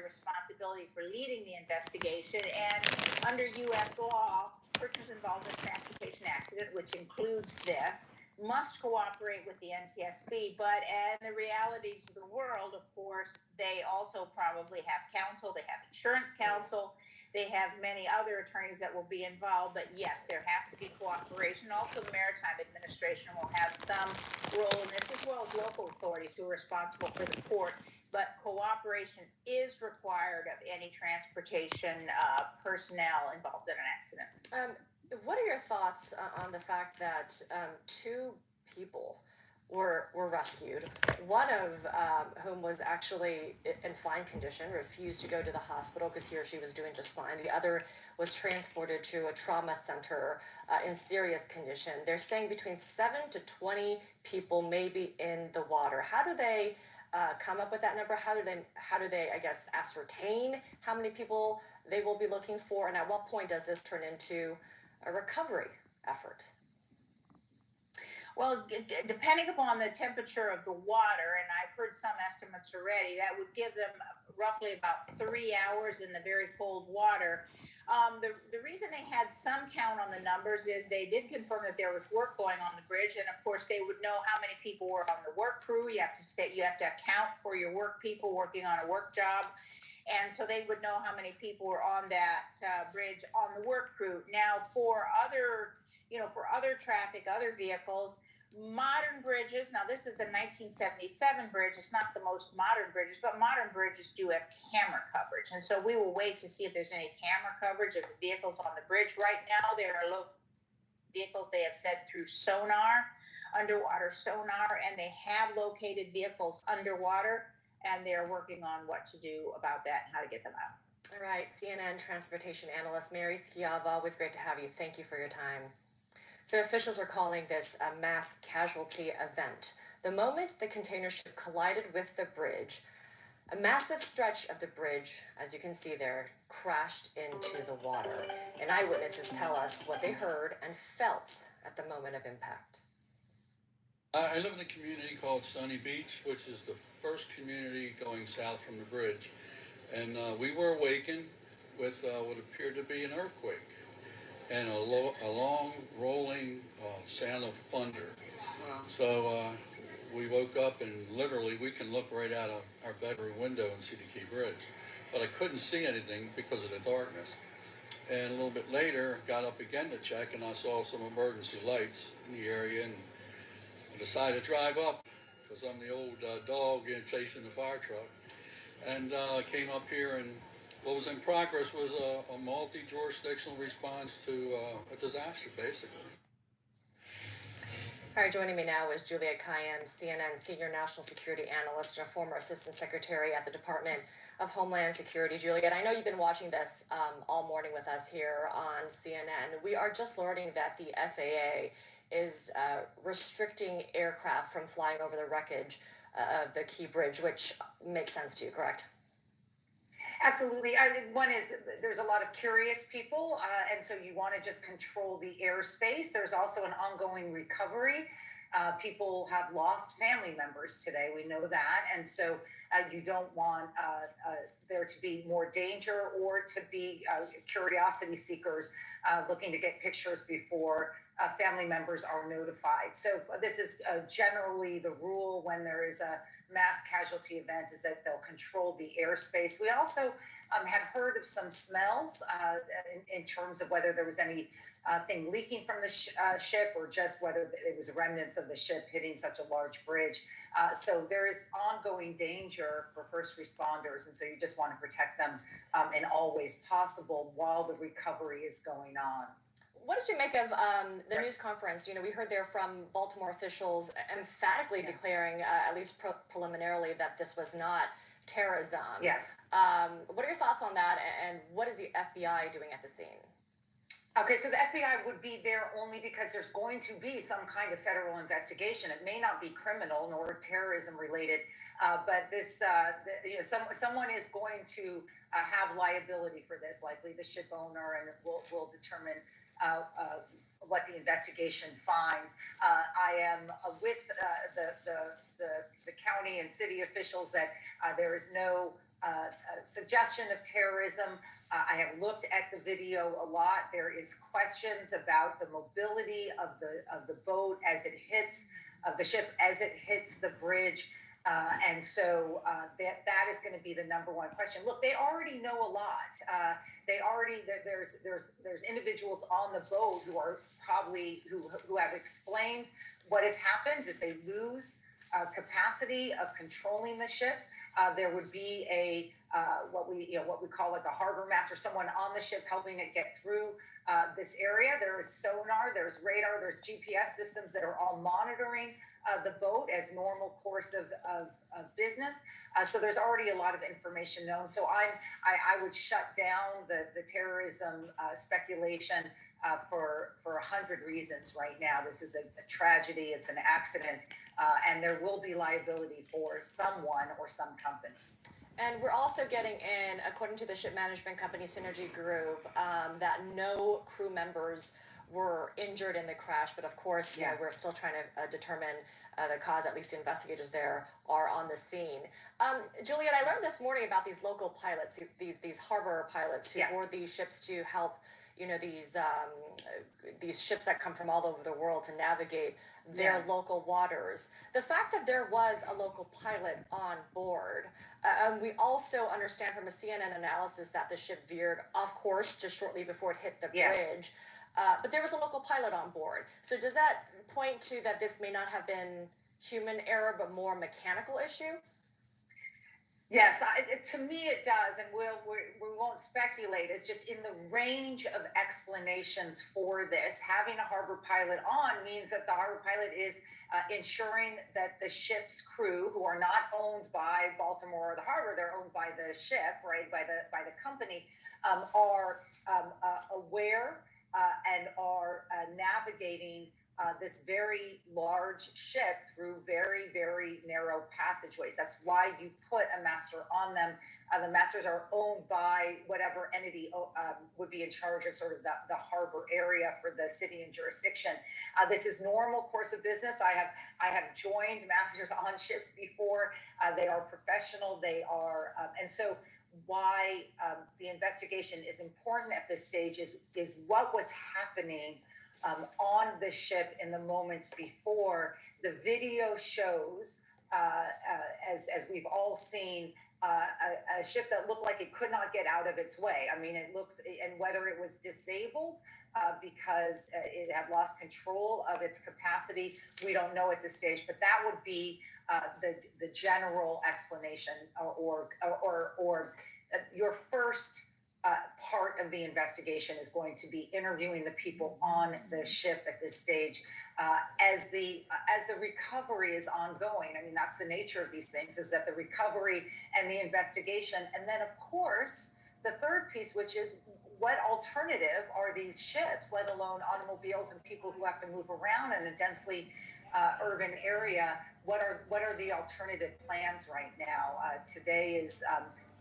responsibility for leading the investigation. And under U.S. law, persons involved in a transportation accident, which includes this, must cooperate with the NTSB. But in the realities of the world, of course, they also probably have counsel, they have insurance counsel, they have many other attorneys that will be involved. But yes, there has to be cooperation. Also, the Maritime Administration will have some role in this, as well as local authorities who are responsible for the port. But cooperation is required of any transportation personnel involved in an accident. What are your thoughts on the fact that two people were rescued, one of whom was actually in fine condition, refused to go to the hospital because he or she was doing just fine. The other was transported to a trauma center in serious condition. They're saying between 7 to 20 people may be in the water. How do they come up with that number? How do they, I guess, ascertain how many people they will be looking for? And at what point does this turn into a recovery effort? Well, depending upon the temperature of the water, and I've heard some estimates already, that would give them roughly about 3 hours in the very cold water. The reason they had some count on the numbers is they did confirm that there was work going on the bridge, and of course they would know how many people were on the work crew. You have to account for your work people working on a work job. And so they would know how many people were on that bridge on the work crew. Now, for other traffic, other vehicles, modern bridges. Now, this is a 1977 bridge. It's not the most modern bridges, but modern bridges do have camera coverage. And so we will wait to see if there's any camera coverage of the vehicles on the bridge. Right now, there are vehicles they have said through sonar, underwater sonar, and they have located vehicles underwater. And they're working on what to do about that and how to get them out. All right, CNN transportation analyst Mary Schiava, always great to have you. Thank you for your time. So officials are calling this a mass casualty event. The moment the container ship collided with the bridge, a massive stretch of the bridge, as you can see there, crashed into the water. And eyewitnesses tell us what they heard and felt at the moment of impact. I live in a community called Stony Beach, which is the first community going south from the bridge. And we were awakened with what appeared to be an earthquake and a long rolling sound of thunder. Wow. So we woke up and literally we can look right out of our bedroom window and see the Key Bridge. But I couldn't see anything because of the darkness. And a little bit later, got up again to check, and I saw some emergency lights in the area, and I decided to drive up because I'm the old dog chasing the fire truck, and came up here, and what was in progress was a multi-jurisdictional response to a disaster, basically. All right, joining me now is Juliet Kayyem, CNN Senior National Security Analyst and a former Assistant Secretary at the Department of Homeland Security. Juliet, I know you've been watching this all morning with us here on CNN. We are just learning that the FAA is restricting aircraft from flying over the wreckage of the Key Bridge, which makes sense to you, correct? Absolutely. One is there's a lot of curious people, and so you want to just control the airspace. There's also an ongoing recovery. People have lost family members today. We know that. And so you don't want there to be more danger or to be curiosity seekers looking to get pictures before family members are notified. So this is generally the rule when there is a mass casualty event, is that they'll control the airspace. We also had heard of some smells in terms of whether there was any thing leaking from the ship, or just whether it was remnants of the ship hitting such a large bridge. So there is ongoing danger for first responders, and so you just want to protect them in all ways possible while the recovery is going on. What did you make of the news conference? You know, we heard there from Baltimore officials emphatically declaring, at least preliminarily, that this was not terrorism. Yes. What are your thoughts on that, and what is the FBI doing at the scene? Okay, so the FBI would be there only because there's going to be some kind of federal investigation. It may not be criminal nor terrorism related, but this, someone is going to have liability for this, likely the ship owner, and will determine what the investigation finds. I am with the county and city officials that there is no suggestion of terrorism. I have looked at the video a lot. There is questions about the mobility of the boat as it hits of the ship as it hits the bridge. And so that is going to be the number one question. Look, they already know a lot. There's individuals on the boat who are probably who have explained what has happened. If they lose capacity of controlling the ship, there would be a what we call like a harbor master, someone on the ship helping it get through this area. There is sonar, there's radar, there's GPS systems that are all monitoring the boat as normal course of business. So there's already a lot of information known. So I would shut down the terrorism speculation for 100 reasons right now. This is a tragedy. It's an accident, and there will be liability for someone or some company. And we're also getting in, according to the ship management company Synergy Group, that no crew members were injured in the crash, but of course, you know, we're still trying to determine the cause. At least investigators there are on the scene. Juliet, I learned this morning about these local pilots, these harbor pilots who board these ships to help, you know, these ships that come from all over the world to navigate their local waters. The fact that there was a local pilot on board, we also understand from a CNN analysis that the ship veered off course just shortly before it hit the bridge. But there was a local pilot on board. So does that point to that this may not have been human error, but more mechanical issue? Yes, to me it does, and we won't speculate. It's just in the range of explanations for this. Having a harbor pilot on means that the harbor pilot is ensuring that the ship's crew, who are not owned by Baltimore or the harbor, they're owned by the ship, right, by the company, are aware and are navigating this very large ship through very, very narrow passageways. That's why you put a master on them. The masters are owned by whatever entity would be in charge of sort of the harbor area for the city and jurisdiction. This is normal course of business. I have joined masters on ships before. They are professional. They are, and so why the investigation is important at this stage is what was happening on the ship in the moments before. The video shows, as we've all seen, a ship that looked like it could not get out of its way. I mean, it looks, and whether it was disabled because it had lost control of its capacity, we don't know at this stage. But that would be the general explanation, or your first part of the investigation is going to be interviewing the people on the ship at this stage, as the recovery is ongoing. I mean, that's the nature of these things, is that the recovery and the investigation, and then of course the third piece, which is what alternative are these ships, let alone automobiles and people who have to move around in a densely urban area. What are the alternative plans right now? Today is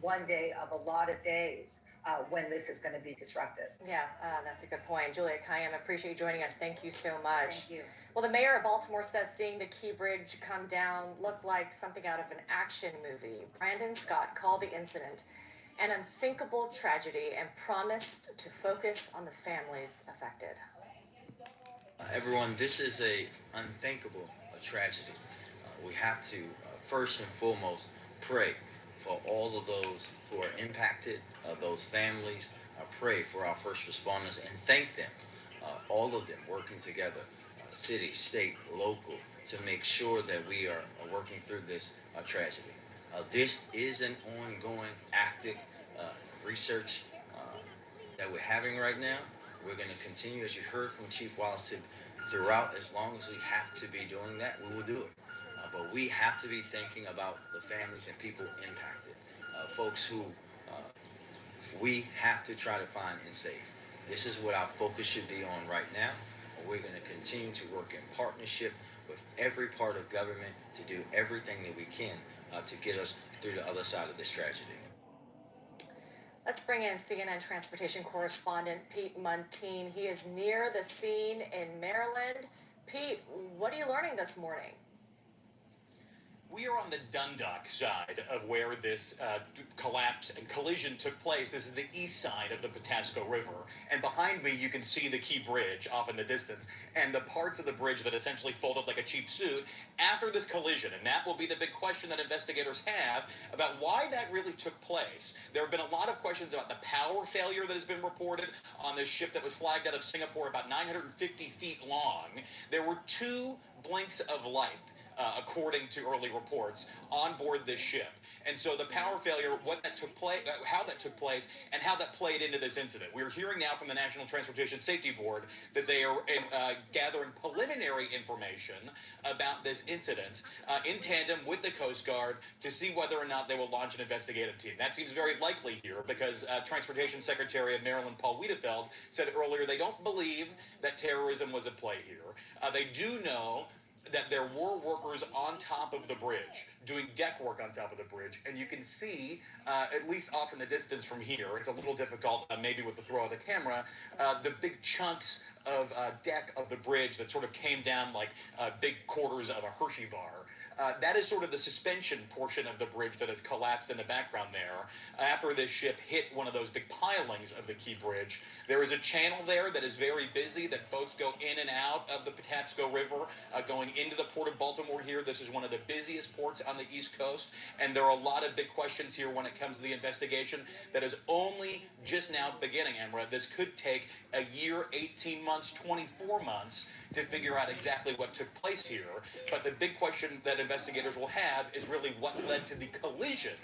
one day of a lot of days when this is going to be disrupted. Yeah, that's a good point. Juliet Kayyem, appreciate you joining us. Thank you so much. Thank you. Well, the mayor of Baltimore says seeing the Key Bridge come down looked like something out of an action movie. Brandon Scott called the incident an unthinkable tragedy and promised to focus on the families affected. Everyone, this is a unthinkable tragedy. We have to first and foremost pray for all of those who are impacted, those families. Pray for our first responders and thank them, all of them working together, city, state, local, to make sure that we are working through this tragedy. This is an ongoing, active research that we're having right now. We're going to continue, as you heard from Chief Wallace, throughout. As long as we have to be doing that, we will do it. But we have to be thinking about the families and people impacted, folks who we have to try to find and save. This is what our focus should be on right now. We're going to continue to work in partnership with every part of government to do everything that we can to get us through the other side of this tragedy. Let's bring in CNN transportation correspondent Pete Muntean. He is near the scene in Maryland. Pete, what are you learning this morning? We are on the Dundalk side of where this collapse and collision took place. This is the east side of the Patapsco River. And behind me, you can see the Key Bridge off in the distance and the parts of the bridge that essentially folded like a cheap suit after this collision. And that will be the big question that investigators have about why that really took place. There have been a lot of questions about the power failure that has been reported on this ship that was flagged out of Singapore, about 950 feet long. There were two blinks of light, according to early reports, on board this ship. And so the power failure, what that took place, how that took place, and how that played into this incident. We're hearing now from the National Transportation Safety Board that they are gathering preliminary information about this incident in tandem with the Coast Guard to see whether or not they will launch an investigative team. That seems very likely here because Transportation Secretary of Maryland Paul Wiedefeld said earlier they don't believe that terrorism was at play here. They do know that there were workers on top of the bridge doing deck work on top of the bridge, and you can see, at least off in the distance from here, it's a little difficult maybe with the throw of the camera, the big chunks of deck of the bridge that sort of came down like big quarters of a Hershey bar. That is sort of the suspension portion of the bridge that has collapsed in the background there. After this ship hit one of those big pilings of the Key Bridge, there is a channel there that is very busy, that boats go in and out of the Patapsco River, going into the port of Baltimore here. This is one of the busiest ports on the East Coast, and there are a lot of big questions here when it comes to the investigation that is only just now beginning, Emra. This could take a year, 18 months, 24 months to figure out exactly what took place here. But the big question that investigators will have is really what led to the collision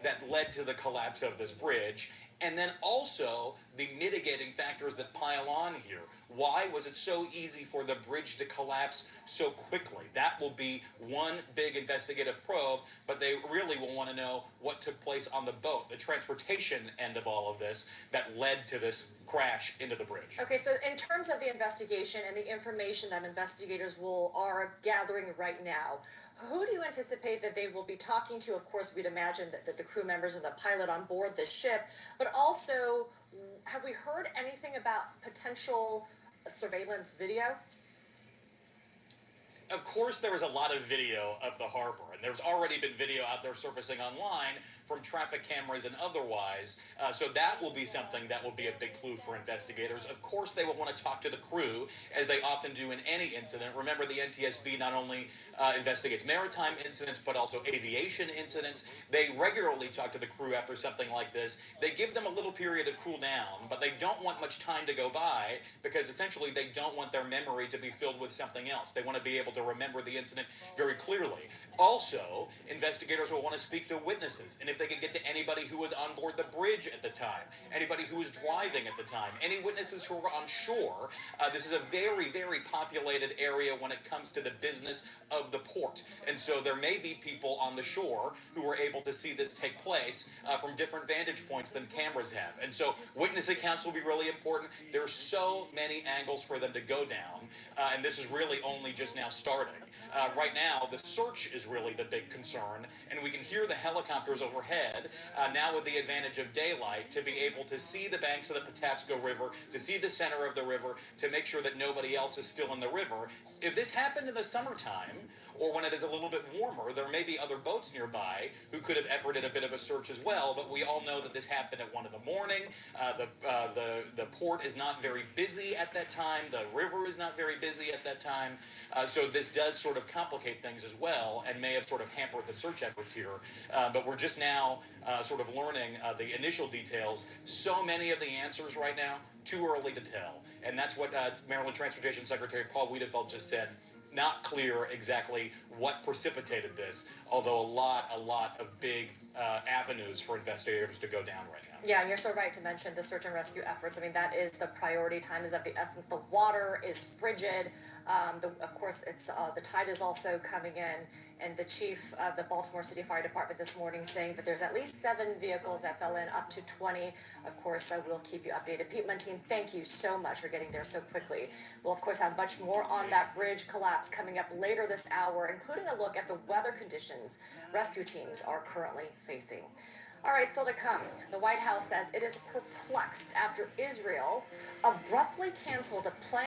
that led to the collapse of this bridge, and then also the mitigating factors that pile on here. Why was it so easy for the bridge to collapse so quickly? That will be one big investigative probe, but they really will want to know what took place on the boat, the transportation end of all of this that led to this crash into the bridge. Okay, so in terms of the investigation and the information that investigators are gathering right now, who do you anticipate that they will be talking to? Of course, we'd imagine that the crew members and the pilot on board this ship, but also, have we heard anything about potential surveillance video? Of course, there was a lot of video of the harbor, and there's already been video out there surfacing online from traffic cameras and otherwise. So that will be something that will be a big clue for investigators. Of course, they will want to talk to the crew, as they often do in any incident. Remember, the NTSB not only investigates maritime incidents, but also aviation incidents. They regularly talk to the crew after something like this. They give them a little period to cool down, but they don't want much time to go by because essentially they don't want their memory to be filled with something else. They want to be able to remember the incident very clearly. Also, investigators will want to speak to witnesses, and if they can get to anybody who was on board the bridge at the time, anybody who was driving at the time, any witnesses who were on shore. This is a very, very populated area when it comes to the business of the port, and so there may be people on the shore who were able to see this take place from different vantage points than cameras have, and so witness accounts will be really important. There are so many angles for them to go down, and this is really only just now starting. Right now, the search is really the big concern, and we can hear the helicopters overhead now with the advantage of daylight to be able to see the banks of the Patapsco River, to see the center of the river, to make sure that nobody else is still in the river. If this happened in the summertime, or when it is a little bit warmer, there may be other boats nearby who could have efforted a bit of a search as well, but we all know that this happened at 1 in the morning. The port is not very busy at that time. The river is not very busy at that time. So this does sort of complicate things as well and may have sort of hampered the search efforts here. But we're just now sort of learning the initial details. So many of the answers right now, too early to tell. And that's what Maryland Transportation Secretary Paul Wiedefeld just said. Not clear exactly what precipitated this, although a lot of big avenues for investigators to go down right now. Yeah, and you're so right to mention the search and rescue efforts. I mean, that is the priority. Time is of the essence. The water is frigid. Of course, it's the tide is also coming in. And the chief of the Baltimore City Fire Department this morning saying that there's at least 7 vehicles that fell in, up to 20. Of course, we'll keep you updated. Pete Muntean, thank you so much for getting there so quickly. We'll, of course, have much more on that bridge collapse coming up later this hour, including a look at the weather conditions rescue teams are currently facing. All right, still to come. The White House says it is perplexed after Israel abruptly canceled a plan